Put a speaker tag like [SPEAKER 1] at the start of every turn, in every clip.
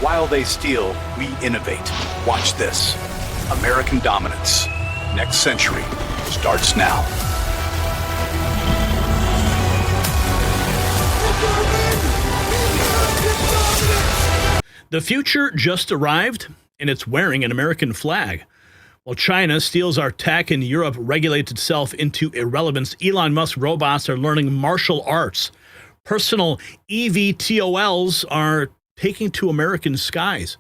[SPEAKER 1] While they steal, we innovate. Watch this. American dominance. Next century starts now.
[SPEAKER 2] The future just arrived, and it's wearing an American flag. While China steals our tech and Europe regulates itself into irrelevance, Elon Musk robots are learning martial arts. Personal EVTOLs are taking to American skies.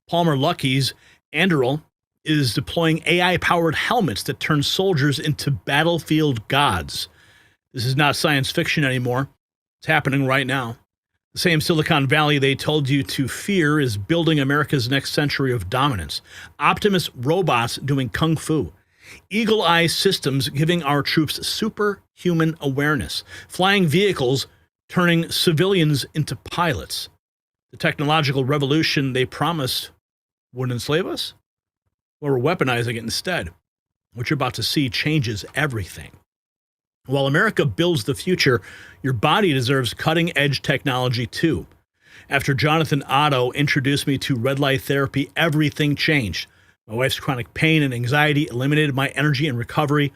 [SPEAKER 2] Palmer Luckey's Anduril is deploying AI-powered helmets that turn soldiers into battlefield gods. This is not science fiction anymore. It's happening right now. The same Silicon Valley they told you to fear is building America's next century of dominance. Optimus robots doing kung fu. Eagle Eye systems giving our troops superhuman awareness. Flying vehicles turning civilians into pilots. The technological revolution they promised would enslave us? Well, we're weaponizing it instead. What you're about to see changes everything. While America builds the future, your body deserves cutting-edge technology too. After Jonathan Otto introduced me to red light therapy, everything changed. My wife's chronic pain and anxiety eliminated my energy and recovery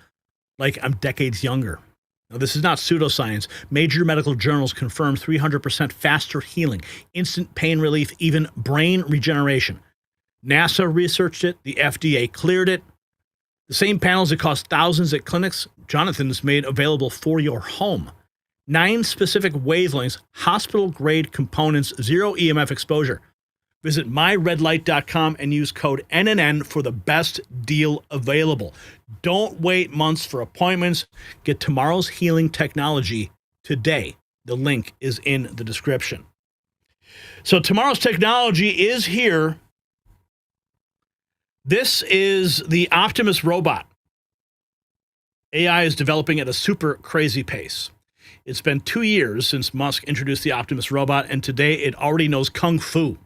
[SPEAKER 2] like I'm decades younger. Now, this is not pseudoscience. Major medical journals confirm 300% faster healing, instant pain relief, even brain regeneration. NASA researched it. The FDA cleared it. The same panels that cost thousands at clinics, Jonathan's made available for your home. 9 specific wavelengths, hospital-grade components, 0 EMF exposure. Visit myredlight.com and use code NNN for the best deal available. Don't wait months for appointments. Get tomorrow's healing technology today. The link is in the description. So tomorrow's technology is here. This is the Optimus robot. AI is developing at a super crazy pace. It's been 2 years since Musk introduced the Optimus robot, and today it already knows Kung Fu.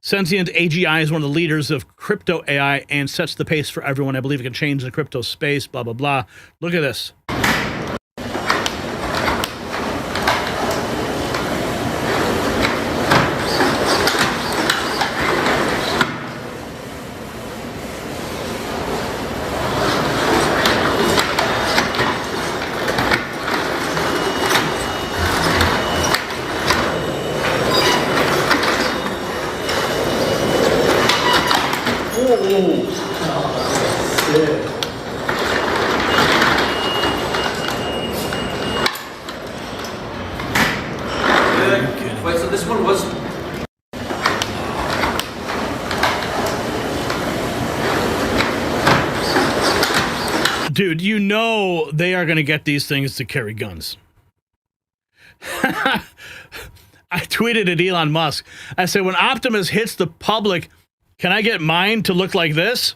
[SPEAKER 2] Sentient AGI is one of the leaders of crypto AI and sets the pace for everyone. I believe it can change the crypto space, blah, blah, blah. Look at this.
[SPEAKER 3] Wait, so this one was...
[SPEAKER 2] Dude, you know they are going to get these things to carry guns. I tweeted at Elon Musk. I said, when Optimus hits the public, can I get mine to look like this?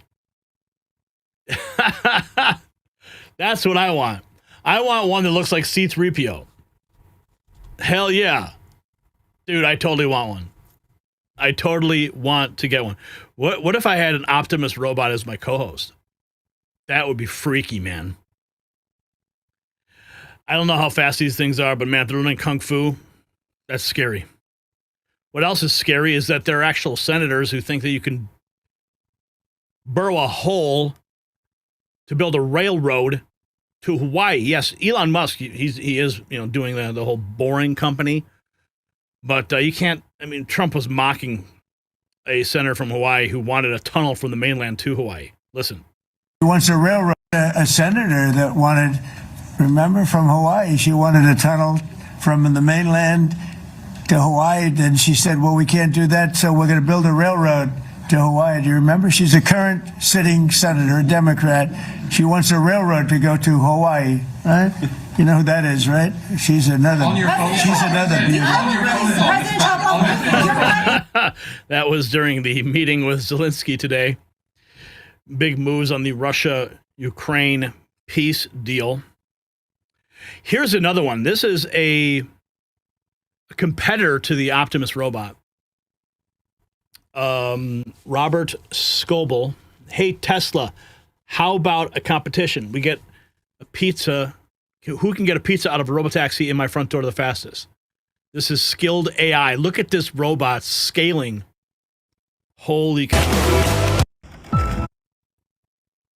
[SPEAKER 2] That's what I want. I want one that looks like C-3PO. Hell yeah. Dude, I totally want one. I totally want to get one. What if I had an Optimus robot as my co-host? That would be freaky, man. I don't know how fast these things are, but man, if they're learning Kung Fu, that's scary. What else is scary is that there are actual senators who think that you can burrow a hole to build a railroad to Hawaii. Yes, Elon Musk, he is doing the whole boring company, but you can't. I mean, Trump was mocking a senator from Hawaii who wanted a tunnel from the mainland to Hawaii. Listen.
[SPEAKER 4] He wants a railroad. A senator that wanted, remember, from Hawaii, she wanted a tunnel from the mainland to Hawaii. Then she said, well, we can't do that, so we're going to build a railroad to Hawaii. Do you remember? She's a current sitting senator, a Democrat. She wants a railroad to go to Hawaii, right? You know who that is, right? She's another beauty.
[SPEAKER 2] That was during the meeting with Zelensky today. Big moves on the Russia-Ukraine peace deal. Here's another one. This is a competitor to the Optimus robot. Robert Scoble. Hey, Tesla, how about a competition? We get a pizza. Who can get a pizza out of a robotaxi in my front door the fastest? This is Skilled AI. Look at this robot scaling. Holy cow.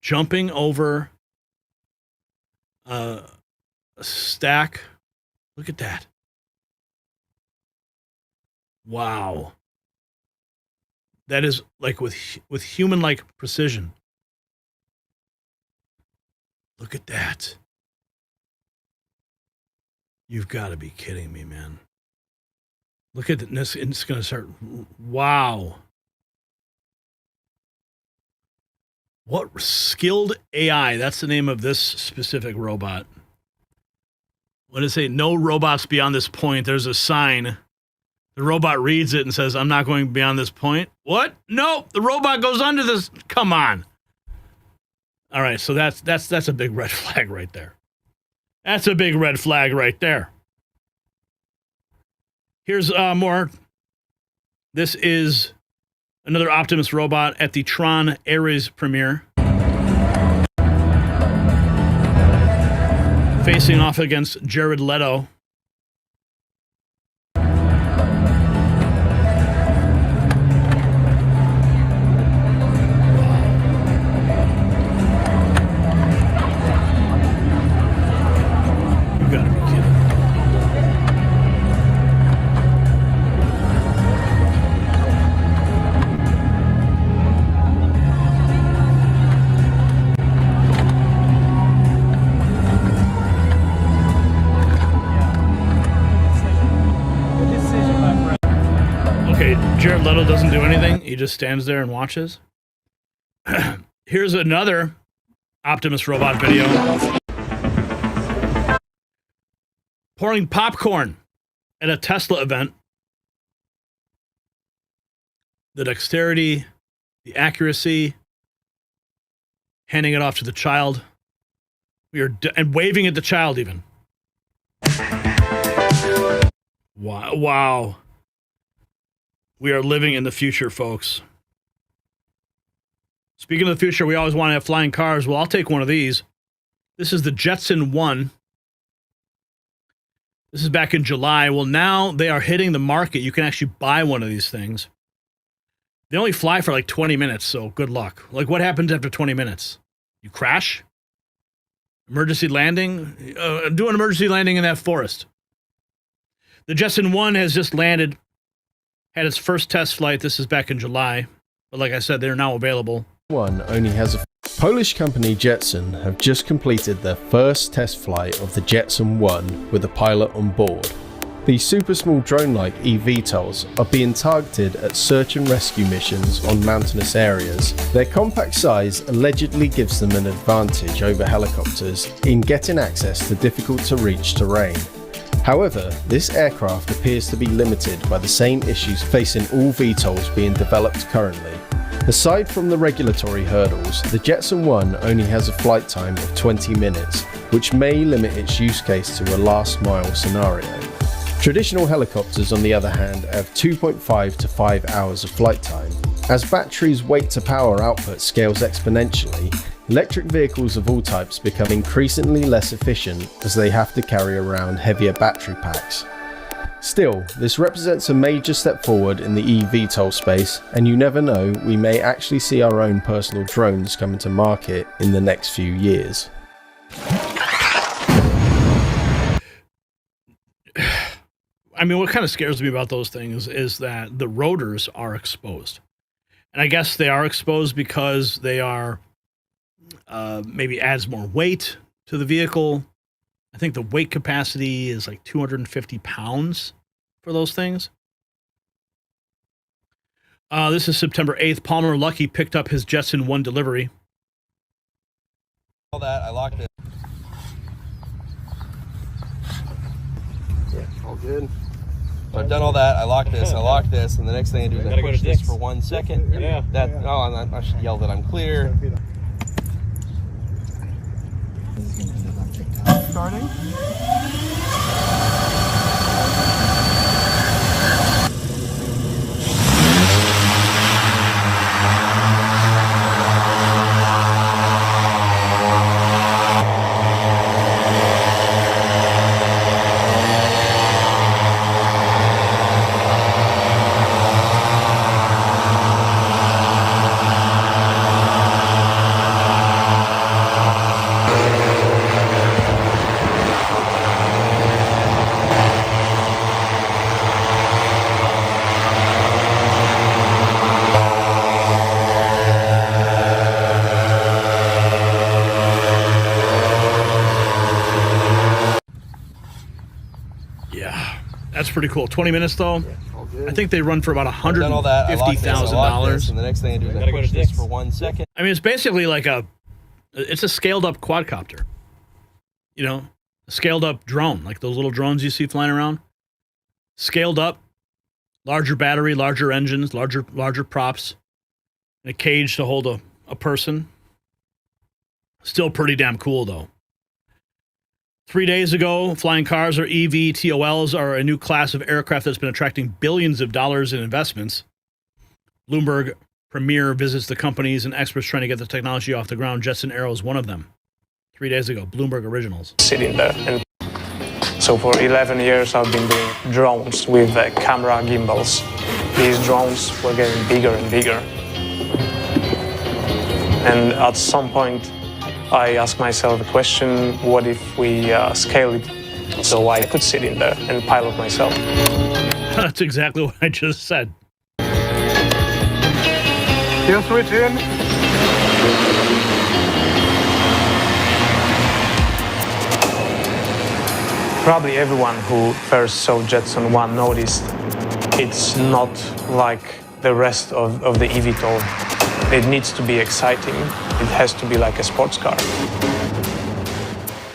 [SPEAKER 2] Jumping over a stack. Look at that. Wow. That is like with human-like precision. Look at that. You've got to be kidding me, man. Look at this. It's going to start. Wow. What Skilled AI? That's the name of this specific robot. What does it say? No robots beyond this point. There's a sign. The robot reads it and says, I'm not going beyond this point. What? No, the robot goes under this. Come on. All right, so that's a big red flag right there. That's a big red flag right there. Here's more. This is another Optimus robot at the Tron Ares premiere. Facing off against Jared Leto. Jared Leto doesn't do anything. He just stands there and watches. Here's another Optimus robot video. Pouring popcorn at a Tesla event. The dexterity, the accuracy, handing it off to the child. And waving at the child even. Wow. Wow. We are living in the future, folks. Speaking of the future, we always want to have flying cars. Well, I'll take one of these. This is the Jetson 1. This is back in July. Well, now they are hitting the market. You can actually buy one of these things. They only fly for like 20 minutes, so good luck. Like, what happens after 20 minutes? You crash? Emergency landing? Do an emergency landing in that forest. The Jetson 1 has just landed. Had its first test flight. This is back in July. But like I said, they're now available.
[SPEAKER 5] One only has a Polish company Jetson have just completed their first test flight of the Jetson 1 with a pilot on board. These super small drone-like eVTOLs are being targeted at search and rescue missions on mountainous areas. Their compact size allegedly gives them an advantage over helicopters in getting access to difficult to reach terrain. However, this aircraft appears to be limited by the same issues facing all VTOLs being developed currently. Aside from the regulatory hurdles, the Jetson 1 only has a flight time of 20 minutes, which may limit its use case to a last mile scenario. Traditional helicopters, on the other hand, have 2.5 to 5 hours of flight time. As batteries' weight to power output scales exponentially, electric vehicles of all types become increasingly less efficient as they have to carry around heavier battery packs. Still, this represents a major step forward in the eVTOL space, and you never know, we may actually see our own personal drones coming to market in the next few years.
[SPEAKER 2] I mean, what kind of scares me about those things is that the rotors are exposed. And I guess they are exposed because they are maybe adds more weight to the vehicle. I think the weight capacity is like 250 pounds for those things. This is September 8th. Palmer Luckey picked up his Jetson 1 delivery.
[SPEAKER 6] All that, I locked it. Yeah, all good. I've done all that. I locked this. I locked this, and the next thing I do is I push this for 1 second. Yeah. That. Oh, I should yell that I'm clear. Starting.
[SPEAKER 2] pretty cool. 20 minutes though.
[SPEAKER 6] All good.
[SPEAKER 2] I think they run for about
[SPEAKER 6] I've done all that. I locked this, I locked
[SPEAKER 2] $150,000.
[SPEAKER 6] this, and the next thing I do is I push this for 1 second.
[SPEAKER 2] I mean, it's basically like it's a scaled up quadcopter. You know, a scaled up drone, like those little drones you see flying around. Scaled up, larger battery, larger engines, larger props, and a cage to hold a person. Still pretty damn cool though. 3 days ago, flying cars, or eVTOLs, are a new class of aircraft that's been attracting billions of dollars in investments. Bloomberg Premier visits the companies and experts trying to get the technology off the ground. Jetson Aero is one of them. 3 days ago, Bloomberg Originals.
[SPEAKER 7] Sitting there. And so for 11 years, I've been doing drones with camera gimbals. These drones were getting bigger and bigger. And at some point, I asked myself a question, what if we scale it so I could sit in there and pilot myself?
[SPEAKER 2] That's exactly what I just said.
[SPEAKER 7] You switch in. Probably everyone who first saw Jetson 1 noticed it's not like the rest of the eVTOL. It needs to be exciting. It has to be like a sports car.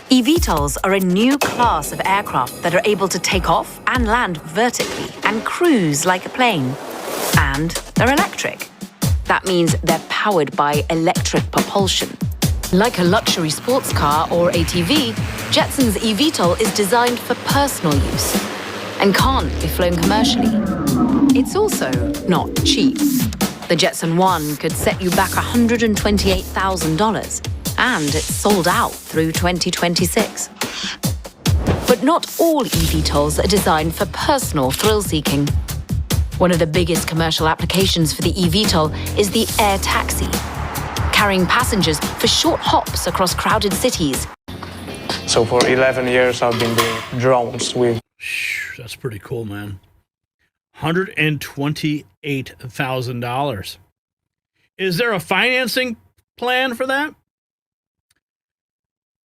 [SPEAKER 8] eVTOLs are a new class of aircraft that are able to take off and land vertically and cruise like a plane. And they're electric. That means they're powered by electric propulsion. Like a luxury sports car or ATV, Jetson's eVTOL is designed for personal use and can't be flown commercially. It's also not cheap. The Jetson 1 could set you back $128,000, and it's sold out through 2026. But not all eVTOLs are designed for personal thrill-seeking. One of the biggest commercial applications for the eVTOL is the air taxi, carrying passengers for short hops across crowded cities.
[SPEAKER 7] So for 11 years, I've been doing drones with...
[SPEAKER 2] That's pretty cool, man. $128,000. Is there a financing plan for that?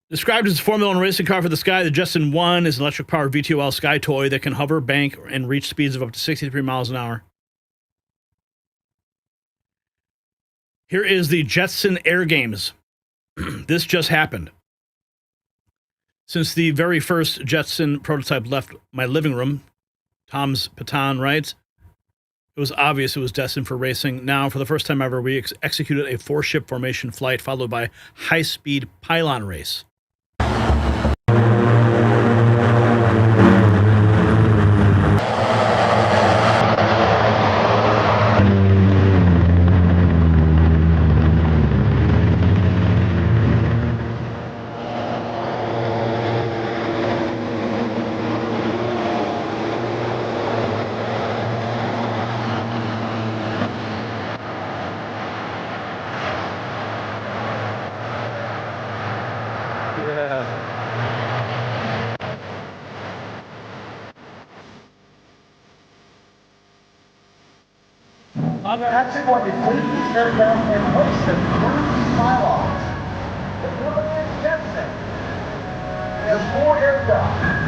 [SPEAKER 2] Described as a Formula One racing car for the sky, the Jetson 1 is an electric-powered VTOL sky toy that can hover, bank, and reach speeds of up to 63 miles an hour. Here is the Jetson Air Games. This just happened. Since the very first Jetson prototype left my living room, Tom's Patan writes, it was obvious it was destined for racing. Now, for the first time ever, we executed a 4-ship formation flight followed by high-speed pylon race.
[SPEAKER 9] That's what it please aircraft and hoist and burn pylons. The Brilliant Jetson has 4 aircraft.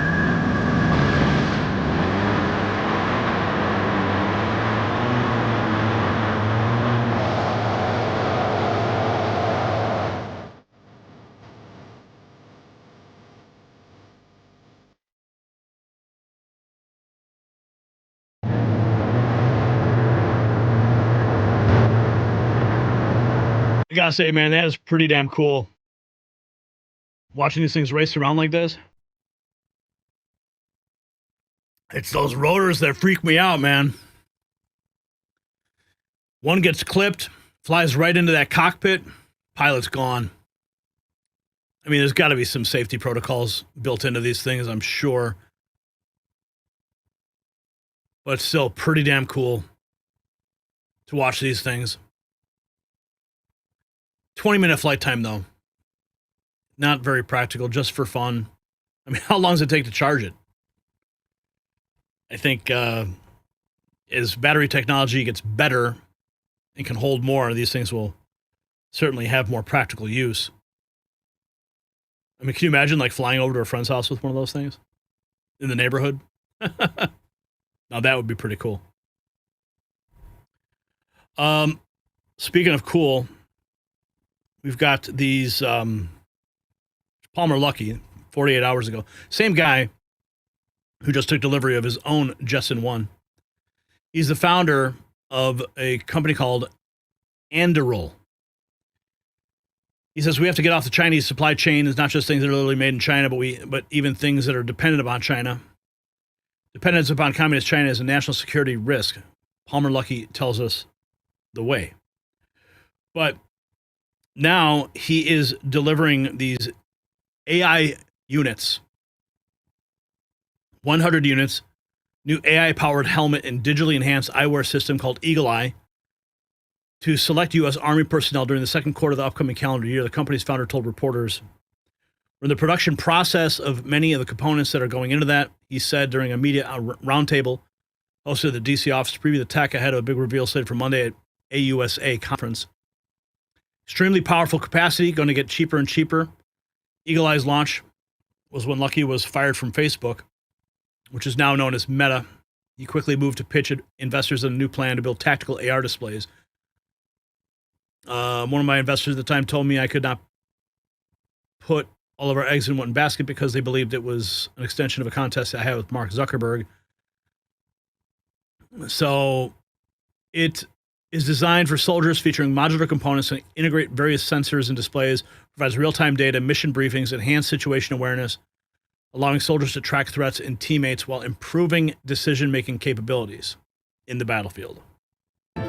[SPEAKER 2] I gotta say, man, that is pretty damn cool. Watching these things race around like this. It's those rotors that freak me out, man. One gets clipped, flies right into that cockpit, pilot's gone. I mean, there's got to be some safety protocols built into these things, I'm sure. But still pretty damn cool to watch these things. 20-minute flight time, though. Not very practical, just for fun. I mean, how long does it take to charge it? I think as battery technology gets better and can hold more, these things will certainly have more practical use. I mean, can you imagine like flying over to a friend's house with one of those things in the neighborhood? Now that would be pretty cool. Speaking of cool, we've got these Palmer Luckey 48 hours ago. Same guy who just took delivery of his own Jetson 1. He's the founder of a company called Anduril. He says we have to get off the Chinese supply chain. It's not just things that are literally made in China, but even things that are dependent upon China. Dependence upon communist China is a national security risk. Palmer Luckey tells us the way. But now he is delivering these AI units, 100 units, new AI-powered helmet and digitally enhanced eyewear system called Eagle Eye to select U.S. Army personnel during the second quarter of the upcoming calendar year. The company's founder told reporters, "We're in the production process of many of the components that are going into that," he said during a media roundtable hosted at the D.C. office to preview the tech ahead of a big reveal slated for Monday at AUSA conference. Extremely powerful capacity, going to get cheaper and cheaper. Eagle Eye's launch was when Luckey was fired from Facebook, which is now known as Meta. He quickly moved to pitch investors a new plan to build tactical AR displays. One of my investors at the time told me I could not put all of our eggs in one basket because they believed it was an extension of a contest I had with Mark Zuckerberg. So it is designed for soldiers, featuring modular components and integrate various sensors and displays, provides real-time data, mission briefings, enhanced situation awareness, allowing soldiers to track threats and teammates while improving decision-making capabilities in the battlefield.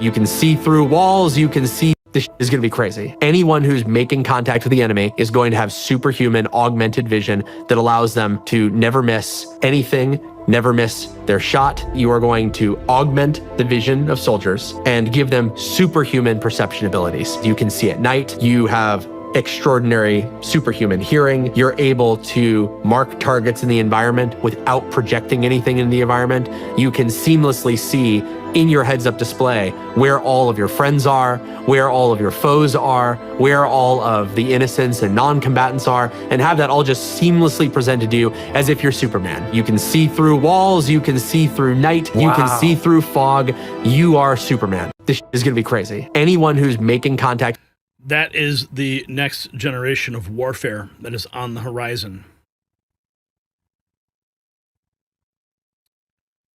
[SPEAKER 10] You can see through walls, you can see. This is going to be crazy. Anyone who's making contact with the enemy is going to have superhuman augmented vision that allows them to never miss anything, never miss their shot. You are going to augment the vision of soldiers and give them superhuman perception abilities. You can see at night. You have extraordinary superhuman hearing. You're able to mark targets in the environment without projecting anything in the environment. You can seamlessly see in your heads-up display where all of your friends are, where all of your foes are, where all of the innocents and non-combatants are, and have that all just seamlessly presented to you as if you're Superman. You can see through walls, you can see through night, you can see through fog. You are Superman. This is gonna be crazy. Anyone who's making contact.
[SPEAKER 2] That is the next generation of warfare that is on the horizon.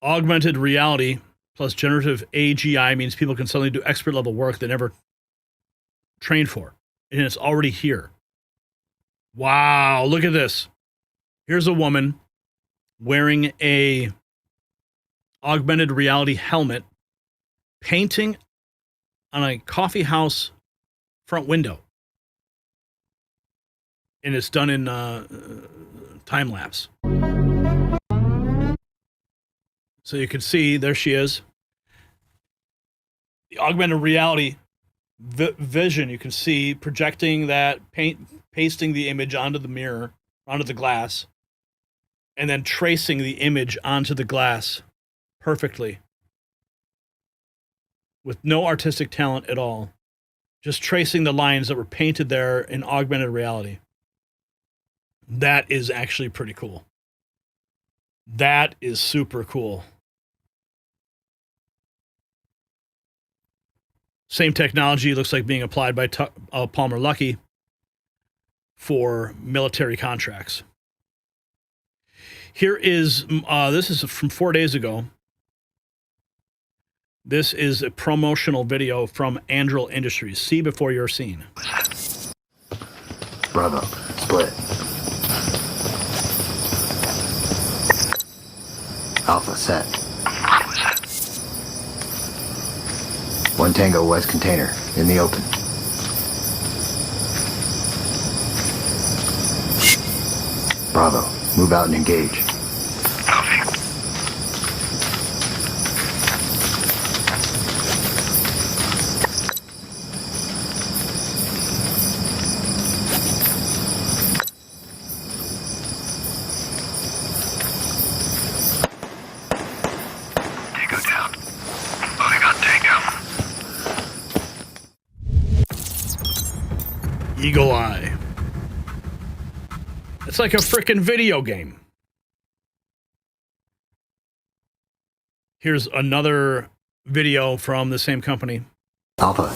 [SPEAKER 2] Augmented reality plus generative AGI means people can suddenly do expert level work they never trained for. And it's already here. Wow, look at this. Here's a woman wearing a augmented reality helmet, painting on a coffee house front window. And it's done in time lapse. So you can see, there she is. The augmented reality vision, you can see projecting that, pasting the image onto the mirror, onto the glass, and then tracing the image onto the glass perfectly with no artistic talent at all. Just tracing the lines that were painted there in augmented reality. That is actually pretty cool. That is super cool. Same technology looks like being applied by Palmer Luckey for military contracts. Here is, this is from 4 days ago. This is a promotional video from Anduril Industries. See before you're seen.
[SPEAKER 11] Bravo. Split. Alpha set. One Tango West container in the open. Bravo. Move out and engage.
[SPEAKER 2] Eagle Eye. It's like a freaking video game. Here's another video from the same company.
[SPEAKER 11] Alpha.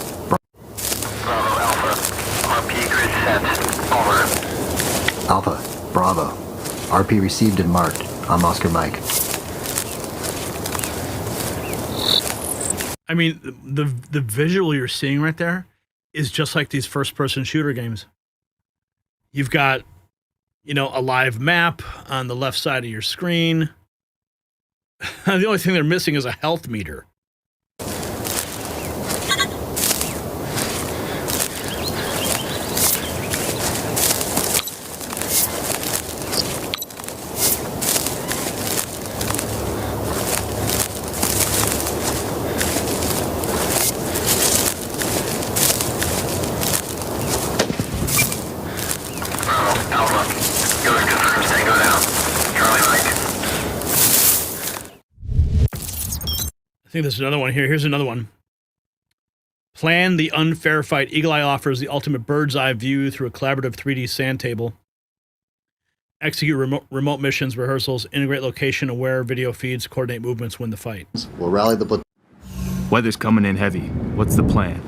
[SPEAKER 9] Bravo Alpha. RP grid set. Over.
[SPEAKER 11] Alpha. Bravo. RP received and marked. I'm Oscar Mike.
[SPEAKER 2] I mean, the visual you're seeing right there is just like these first-person shooter games. You've got, a live map on the left side of your screen. The only thing they're missing is a health meter. I think there's another one here. Here's another one. Plan the unfair fight. Eagle Eye offers the ultimate bird's eye view through a collaborative 3D sand table. Execute remote missions, rehearsals, integrate location-aware video feeds, coordinate movements, win the fight.
[SPEAKER 11] We'll rally the platoon.
[SPEAKER 12] Weather's coming in heavy. What's the plan?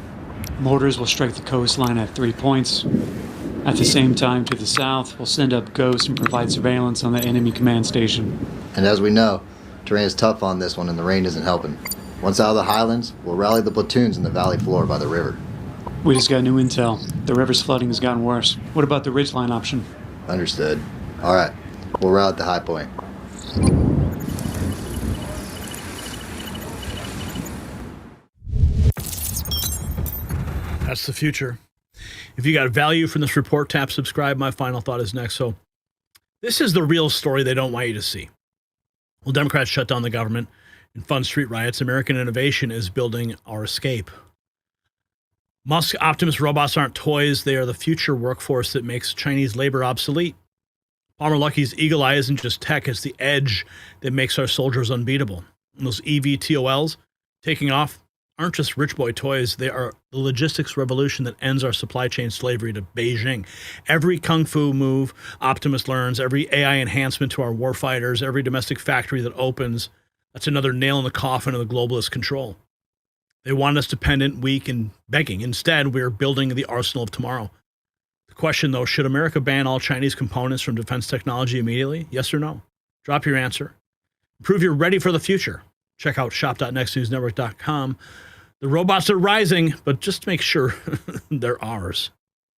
[SPEAKER 13] Mortars will strike the coastline at 3 points. At the same time, to the south, we'll send up ghosts and provide surveillance on the enemy command station.
[SPEAKER 11] And as we know, terrain is tough on this one and the rain isn't helping. Once out of the highlands, we'll rally the platoons in the valley floor by the river.
[SPEAKER 13] We just got new intel. The river's flooding has gotten worse. What about the ridgeline option?
[SPEAKER 11] Understood. All right, we'll route at the high point.
[SPEAKER 2] That's the future. If you got value from this report, tap subscribe. My final thought is next. So this is the real story they don't want you to see. Well, Democrats shut down the government and fund street riots. American innovation is building our escape. Musk Optimus robots aren't toys. They are the future workforce that makes Chinese labor obsolete. Palmer Luckey's Eagle Eye isn't just tech. It's the edge that makes our soldiers unbeatable. And those EVTOLs taking off aren't just rich boy toys. They are the logistics revolution that ends our supply chain slavery to Beijing. Every kung fu move Optimus learns, every AI enhancement to our warfighters, every domestic factory that opens, that's another nail in the coffin of the globalist control. They want us dependent, weak, and begging. Instead, we're building the arsenal of tomorrow. The question, though, should America ban all Chinese components from defense technology immediately? Yes or no? Drop your answer. Prove you're ready for the future. Check out shop.nextnewsnetwork.com. The robots are rising, but just make sure they're ours.